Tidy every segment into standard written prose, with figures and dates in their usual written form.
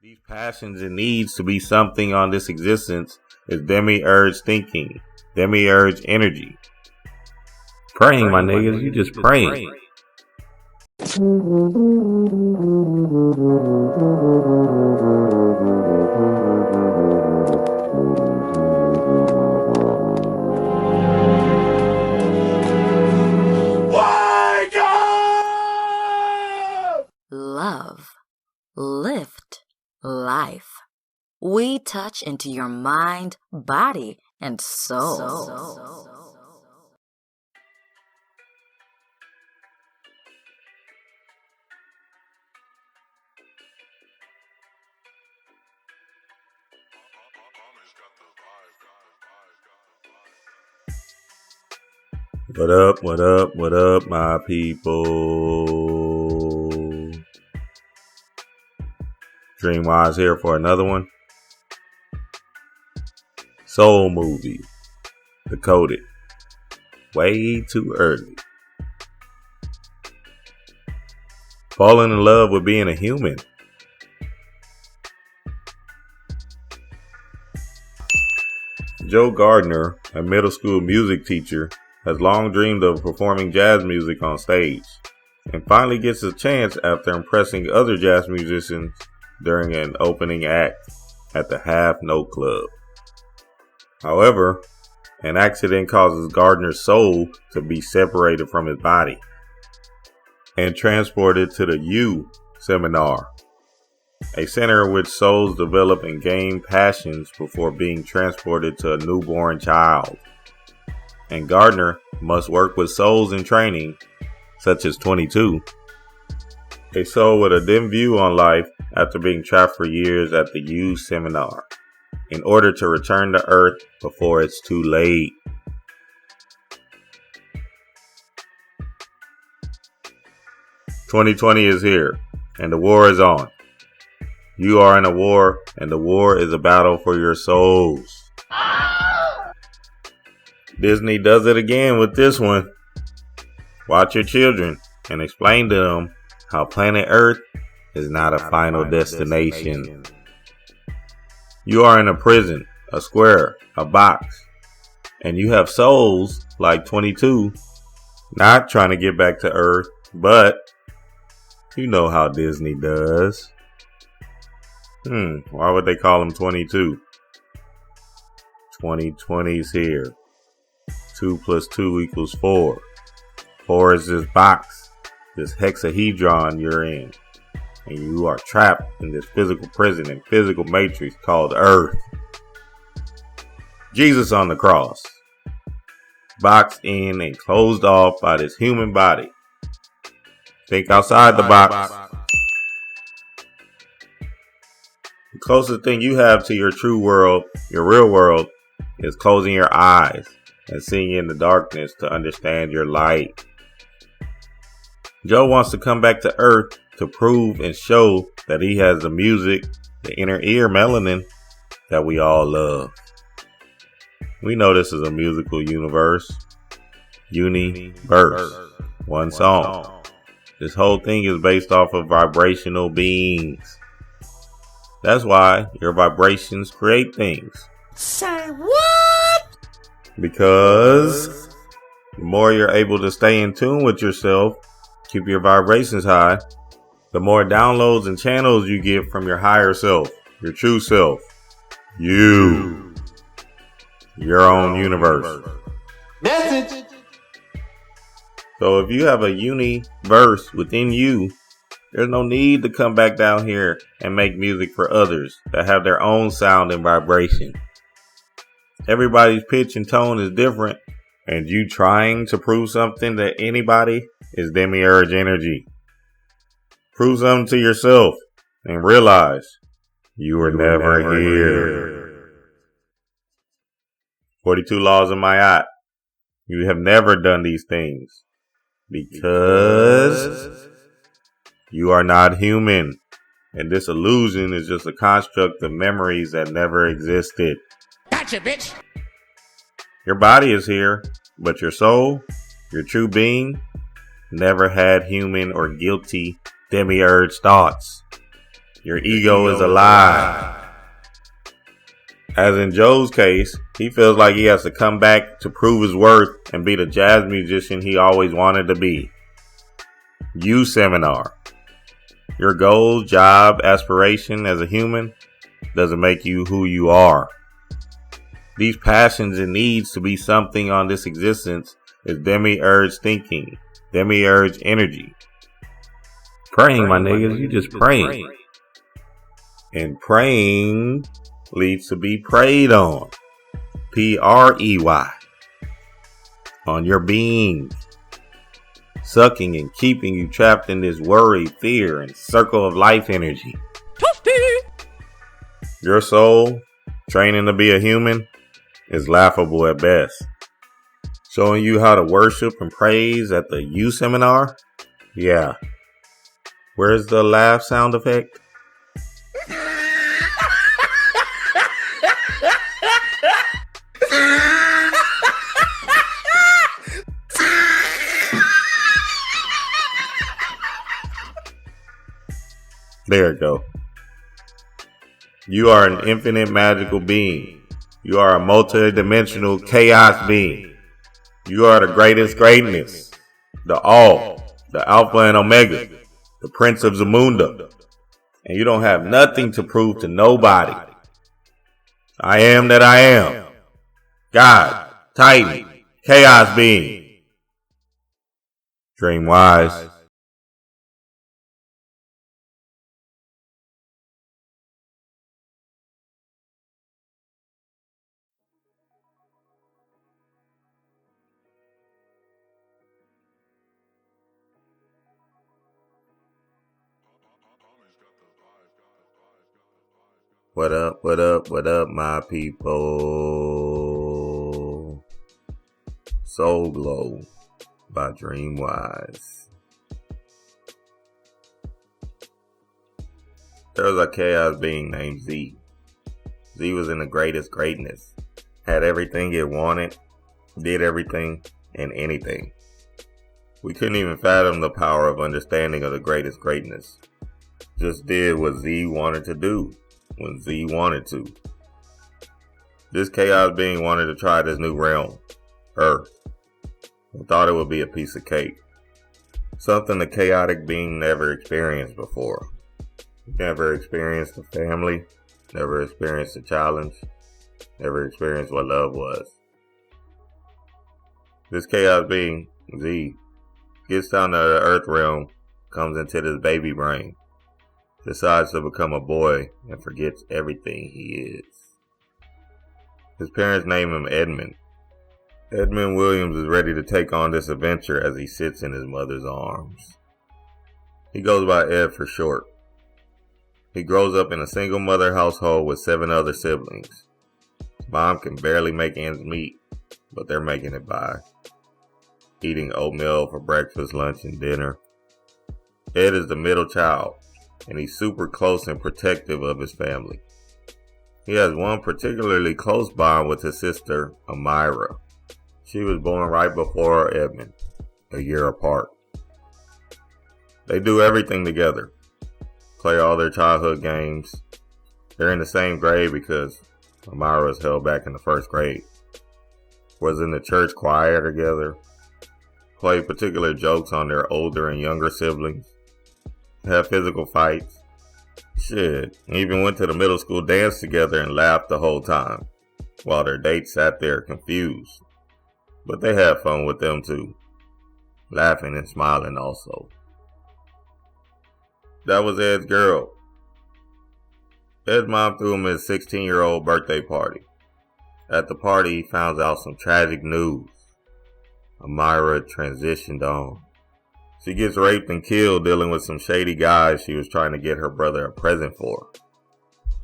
These passions and needs to be something on this existence is demiurge thinking, demiurge energy. Praying, my niggas, you just praying. Love, lift, life. We touch into your mind, body, and soul. What up, my people? Dreamwise here for another one. Soul movie. Decoded. Way too early. Falling in love with being a human. Joe Gardner, a middle school music teacher, has long dreamed of performing jazz music on stage, and finally gets a chance after impressing other jazz musicians during an opening act at the Half Note Club. However, an accident causes Gardner's soul to be separated from his body and transported to the U seminar, a center in which souls develop and gain passions before being transported to a newborn child. And Gardner must work with souls in training, such as 22, a soul with a dim view on life after being trapped for years at the U seminar, in order to return to Earth before it's too late. "2020 is here, and the war is on. You are in a war, and the war is a battle for your souls." Disney does it again with this one. Watch your children and explain to them how planet Earth is not a final destination. You are in a prison, a square, a box, and you have souls like 22, not trying to get back to Earth, but you know how Disney does. Why would they call him 22? 2020's here. 2 plus 2 equals 4. 4 is this box, this hexahedron you're in. And you are trapped in this physical prison and physical matrix called Earth. Jesus on the cross, boxed in and closed off by this human body. Think outside the box. The closest thing you have to your true world, your real world, is closing your eyes and seeing in the darkness to understand your light. Joe wants to come back to Earth to prove and show that he has the music, the inner ear melanin that we all love. We know this is a musical universe. Universe. One song. This whole thing is based off of vibrational beings. That's why your vibrations create things. Say what? Because the more you're able to stay in tune with yourself, keep your vibrations high, the more downloads and channels you get from your higher self, your true self, you, your own universe. Message. So if you have a universe within you, there's no need to come back down here and make music for others that have their own sound and vibration. Everybody's pitch and tone is different, and you trying to prove something to anybody is demiurge energy. Prove something to yourself and realize you were never here. 42 laws of Mayat. You have never done these things because you are not human, and this illusion is just a construct of memories that never existed. Gotcha, bitch. Your body is here, but your soul, your true being, never had human or guilty demiurge thoughts. Your ego is a lie. As in Joe's case, he feels like he has to come back to prove his worth and be the jazz musician he always wanted to be. You seminar. Your goals, job, aspiration as a human doesn't make you who you are. These passions and needs to be something on this existence is demiurge thinking, demiurge energy. Praying, my niggas, you just praying. And praying leads to be preyed on. P-R-E-Y. On your being. Sucking and keeping you trapped in this worry, fear, and circle of life energy. Your soul, training to be a human, is laughable at best. Showing you how to worship and praise at the U seminar? Yeah. Where's the laugh sound effect? There it go. You are an infinite magical being. You are a multi-dimensional chaos being. You are the greatest greatness. The all. The Alpha and Omega. The Prince of Zamunda. And you don't have nothing to prove to nobody. I am that I am. God. Titan. Chaos being. Dream wise. What up, what up, what up, my people? Soul Glow by Dreamwise. There was a chaos being named Z. Z was in the greatest greatness. Had everything it wanted, did everything and anything. We couldn't even fathom the power of understanding of the greatest greatness. Just did what Z wanted to do. When Z wanted to. This chaos being wanted to try this new realm, Earth, and thought it would be a piece of cake. Something the chaotic being never experienced before. Never experienced a family, never experienced a challenge, never experienced what love was. This chaos being, Z, gets down to the Earth realm, comes into this baby brain. Decides to become a boy and forgets everything he is. His parents name him Edmund. Edmund Williams is ready to take on this adventure as he sits in his mother's arms. He goes by Ed for short. He grows up in a single mother household with 7 other siblings. His mom can barely make ends meet, but they're making it by. Eating oatmeal for breakfast, lunch, and dinner. Ed is the middle child, and he's super close and protective of his family. He has one particularly close bond with his sister, Amira. She was born right before Edmund, a year apart. They do everything together. Play all their childhood games. They're in the same grade because Amira is held back in the 1st grade. Was in the church choir together. Play particular jokes on their older and younger siblings. Have physical fights. Shit, even went to the middle school dance together and laughed the whole time, while their dates sat there confused. But they had fun with them too, laughing and smiling also. That was Ed's girl. Ed's mom threw him his 16-year-old birthday party. At the party, he found out some tragic news. Amira transitioned on. She gets raped and killed dealing with some shady guys she was trying to get her brother a present for.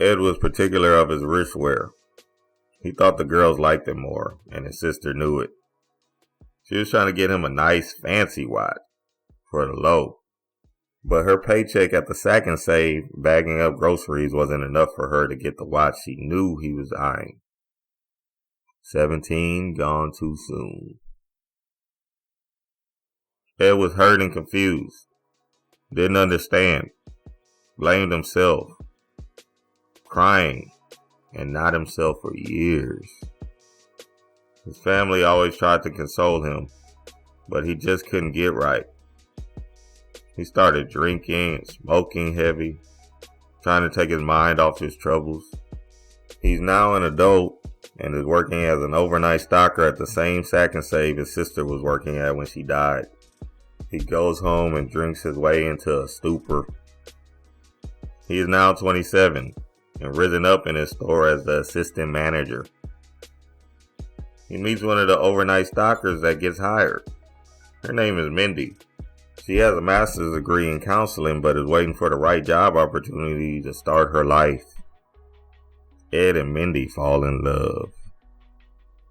Ed was particular of his wristwear. He thought the girls liked it more, and his sister knew it. She was trying to get him a nice, fancy watch for the low. But her paycheck at the Sack and Save bagging up groceries wasn't enough for her to get the watch she knew he was eyeing. 17 gone too soon. Ed was hurt and confused. Didn't understand. blamed himself, crying, and not himself for years. His family always tried to console him, but he just couldn't get right. He started drinking and smoking heavy, trying to take his mind off his troubles. He's now an adult and is working as an overnight stalker at the same Sack and Save his sister was working at when she died. He goes home and drinks his way into a stupor. He is now 27 and risen up in his store as the assistant manager. He meets one of the overnight stalkers that gets hired. Her name is Mindy. She has a master's degree in counseling but is waiting for the right job opportunity to start her life. Ed and Mindy fall in love.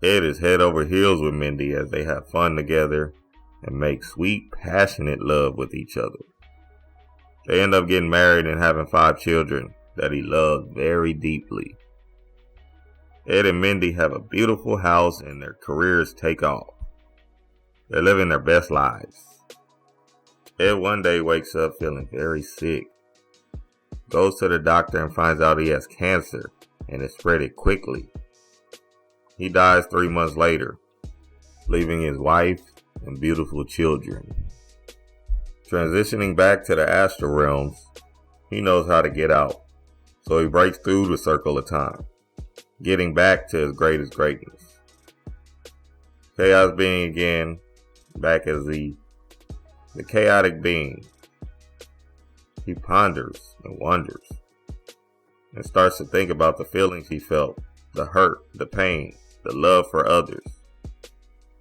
Ed is head over heels with Mindy as they have fun together and make sweet, passionate love with each other. They end up getting married and having 5 children that he loves very deeply. Ed and Mindy have a beautiful house and their careers take off. They're living their best lives. Ed one day wakes up feeling very sick. Goes to the doctor and finds out he has cancer and it spread it quickly. He dies 3 months later, leaving his wife and beautiful children. Transitioning back to the astral realms, he knows how to get out, so he breaks through the circle of time, getting back to his greatest greatness. Chaos being again, back as the chaotic being. He ponders and wonders, and starts to think about the feelings he felt, the hurt, the pain, the love for others.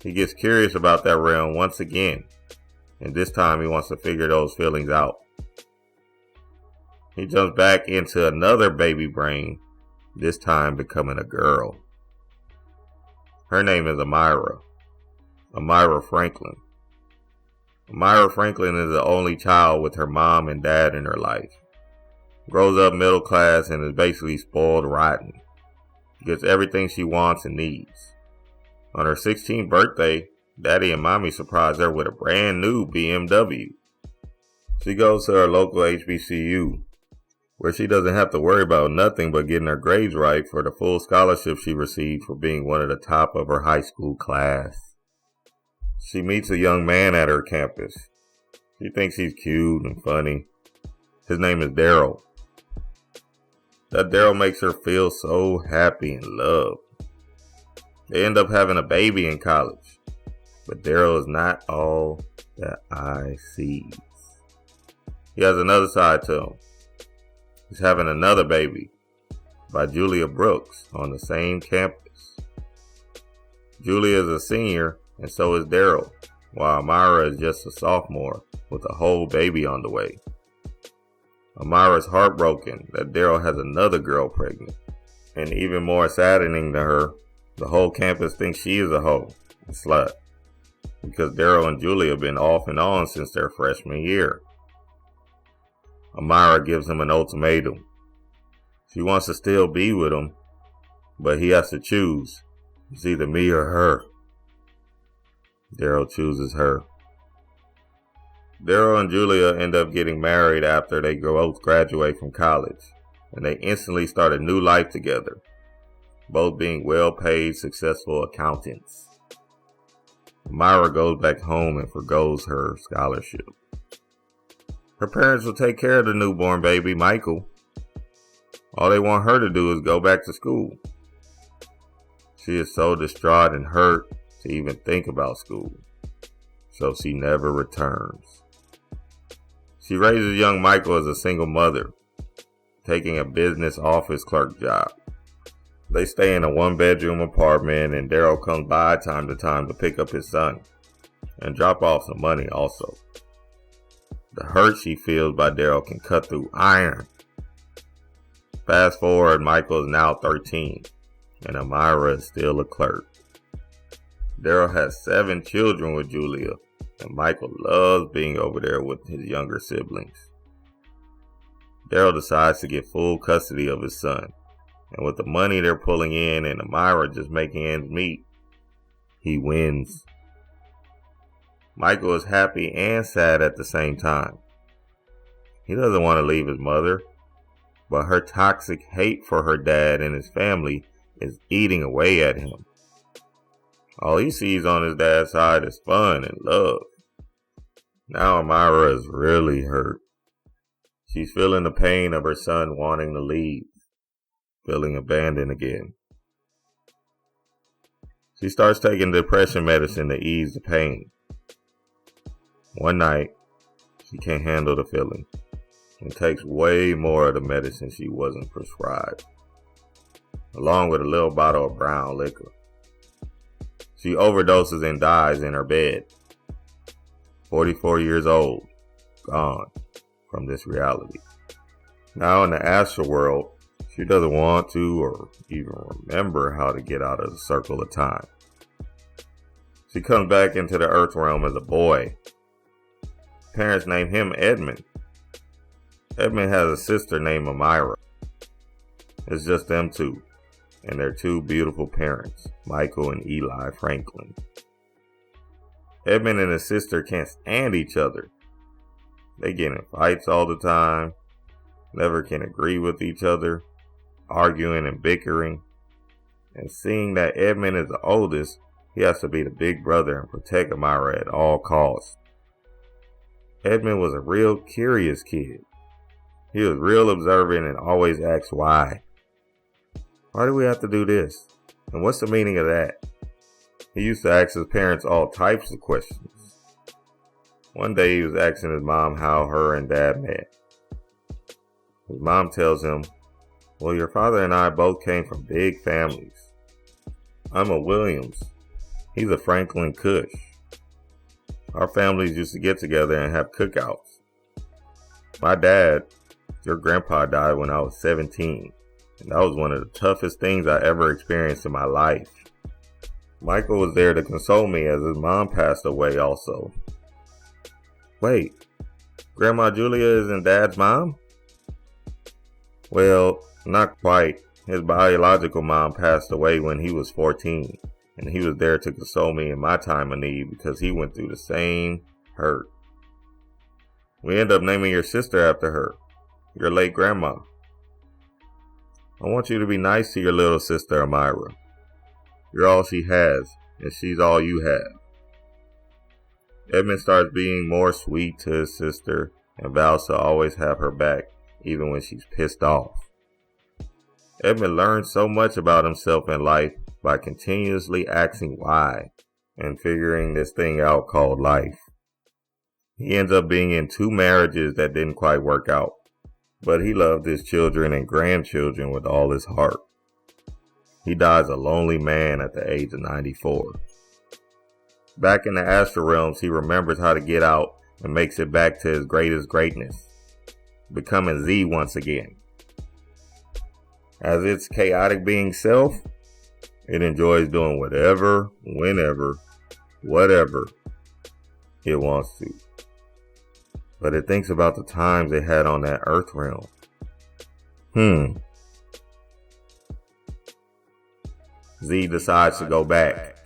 He gets curious about that realm once again, and this time he wants to figure those feelings out. He jumps back into another baby brain, this time becoming a girl. Her name is Amira Franklin. Amira Franklin is the only child with her mom and dad in her life. Grows up middle class and is basically spoiled rotten. Gets everything she wants and needs. On her 16th birthday, Daddy and Mommy surprise her with a brand new BMW. She goes to her local HBCU, where she doesn't have to worry about nothing but getting her grades right for the full scholarship she received for being one of the top of her high school class. She meets a young man at her campus. She thinks he's cute and funny. His name is Daryl. That Daryl makes her feel so happy and loved. They end up having a baby in college. But Daryl is not all that I see. He has another side to him. He's having another baby by Julia Brooks on the same campus. Julia is a senior and so is Daryl, while Amira is just a sophomore with a whole baby on the way. Amira is heartbroken that Daryl has another girl pregnant. And even more saddening to her, the whole campus thinks she is a hoe, a slut, because Daryl and Julia have been off and on since their freshman year. Amira gives him an ultimatum. She wants to still be with him, but he has to choose. It's either me or her. Daryl chooses her. Daryl and Julia end up getting married after they both graduate from college, and they instantly start a new life together, both being well-paid, successful accountants. Amira goes back home and forgoes her scholarship. Her parents will take care of the newborn baby, Michael. All they want her to do is go back to school. She is so distraught and hurt to even think about school, so she never returns. She raises young Michael as a single mother, taking a business office clerk job. They stay in a 1-bedroom apartment, and Daryl comes by time to time to pick up his son and drop off some money also. The hurt she feels by Daryl can cut through iron. Fast forward, Michael is now 13, and Amira is still a clerk. Daryl has 7 children with Julia, and Michael loves being over there with his younger siblings. Daryl decides to get full custody of his son, and with the money they're pulling in and Amira just making ends meet, he wins. Michael is happy and sad at the same time. He doesn't want to leave his mother, but her toxic hate for her dad and his family is eating away at him. All he sees on his dad's side is fun and love. Now Amira is really hurt. She's feeling the pain of her son wanting to leave, feeling abandoned again. She starts taking depression medicine to ease the pain. One night, she can't handle the feeling and takes way more of the medicine she wasn't prescribed, along with a little bottle of brown liquor. She overdoses and dies in her bed. 44 years old, gone from this reality. Now in the astral world, she doesn't want to or even remember how to get out of the circle of time. She comes back into the earth realm as a boy. Parents name him Edmund. Edmund has a sister named Amira. It's just them two and their two beautiful parents, Michael and Eli Franklin. Edmund and his sister can't stand each other. They get in fights all the time, never can agree with each other, arguing and bickering. And seeing that Edmund is the oldest, he has to be the big brother and protect Amira at all costs. Edmund was a real curious kid. He was real observant and always asked why. Why do we have to do this? And what's the meaning of that? He used to ask his parents all types of questions. One day he was asking his mom how her and dad met. His mom tells him, "Well, your father and I both came from big families. I'm a Williams. He's a Franklin Cush. Our families used to get together and have cookouts. My dad, your grandpa, died when I was 17, and that was one of the toughest things I ever experienced in my life. Michael was there to console me as his mom passed away also." Wait, Grandma Julia isn't Dad's mom? Well, not quite. His biological mom passed away when he was 14, and he was there to console me in my time of need because he went through the same hurt. We end up naming your sister after her, your late grandma. I want you to be nice to your little sister, Amira. You're all she has, and she's all you have. Edmund starts being more sweet to his sister and vows to always have her back, even when she's pissed off. Edmund learns so much about himself and life by continuously asking why and figuring this thing out called life. He ends up being in 2 marriages that didn't quite work out, but he loved his children and grandchildren with all his heart. He dies a lonely man at the age of 94. Back in the astral realms, he remembers how to get out and makes it back to his greatest greatness, becoming Z once again. As its chaotic being self, it enjoys doing whatever, whenever, whatever it wants to. But it thinks about the times it had on that earth realm. Z decides to go back.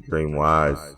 Dream wise.